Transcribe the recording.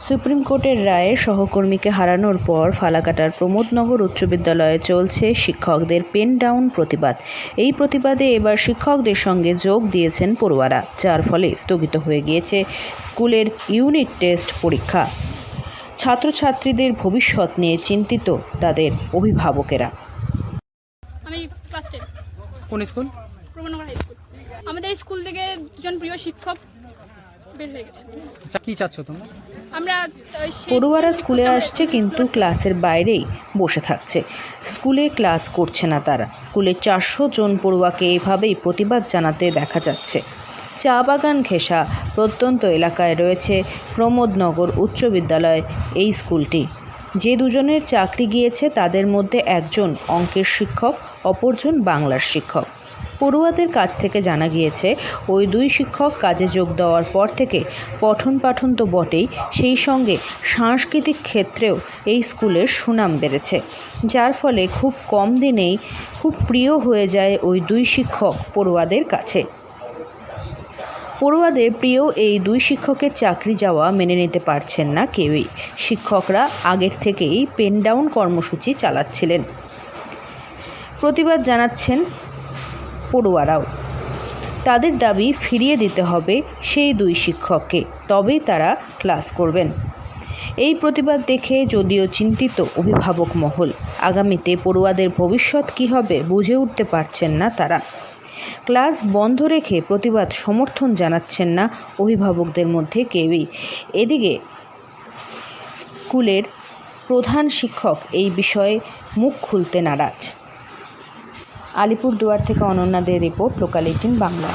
Supreme কোর্টের রায়ে সহকর্মীকে হারানোর পর ফালাকাটার প্রমোদনগর উচ্চ বিদ্যালয়ে চলছে শিক্ষকদের পেন ডাউন প্রতিবাদ। এই প্রতিবাদে এবার শিক্ষকদের সঙ্গে যোগ দিয়েছেন পড়ুয়ারা, যার ফলে স্থগিত হয়ে গিয়েছে স্কুলের ইউনিট টেস্ট পরীক্ষা। ছাত্রছাত্রীদের ভবিষ্যৎ নিয়ে চিন্তিত তাদের অভিভাবকেরা। আমি ক্লাস 10। কোন স্কুল? Pramodnagar high school. আমাদের স্কুল থেকে দুজন প্রিয় শিক্ষক বের হয়ে গেছে। কি চাচ্ছ তোমরা? আমরা পড়ুয়ারা স্কুলে আসছে কিন্তু ক্লাসের বাইরেই বসে থাকছে। স্কুলে ক্লাস করছে না তারা। স্কুলের 400 জন পড়ুয়াকে এভাবেই প্রতিবাদ জানাতে দেখা যাচ্ছে। চা বাগান ঘেঁষা প্রত্যন্ত এলাকায় রয়েছে প্রমোদনগর উচ্চ বিদ্যালয়। এই স্কুলটি যে দুজনের চাকরি গিয়েছে তাদের মধ্যে একজন অঙ্কের শিক্ষক, অপরজন বাংলার শিক্ষক। পড়ুয়াদের কাছ থেকে জানা গিয়েছে ওই দুই শিক্ষক কাজে যোগ দেওয়ার পর থেকে পঠন পাঠন তো বটেই, সেই সঙ্গে সাংস্কৃতিক ক্ষেত্রেও এই স্কুলের সুনাম বেড়েছে, যার ফলে খুব কম দিনেই খুব প্রিয় হয়ে যায় ওই দুই শিক্ষক পড়ুয়াদের কাছে। পড়ুয়াদের প্রিয় এই দুই শিক্ষকের চাকরি যাওয়া মেনে নিতে পারছেন না কেউই। শিক্ষকরা আগের থেকেই পেন ডাউন কর্মসূচি চালাচ্ছিলেন। প্রতিবাদ জানাচ্ছেন পড়ুয়ারাও। তাদের দাবি ফিরিয়ে দিতে হবে সেই দুই শিক্ষককে, তবেই তারা ক্লাস করবেন। এই প্রতিবাদ দেখে যদিও চিন্তিত অভিভাবক মহল, আগামীতে পড়ুয়াদের ভবিষ্যৎ কী হবে বুঝে উঠতে পারছেন না তারা। ক্লাস বন্ধ রেখে প্রতিবাদ সমর্থন জানাচ্ছেন না অভিভাবকদের মধ্যে কেউই। এদিকে স্কুলের প্রধান শিক্ষক এই বিষয়ে মুখ খুলতে নারাজ। আলিপুরদুয়ার থেকে অনন্যা দের রিপোর্ট, লোকাল 18 বাংলা।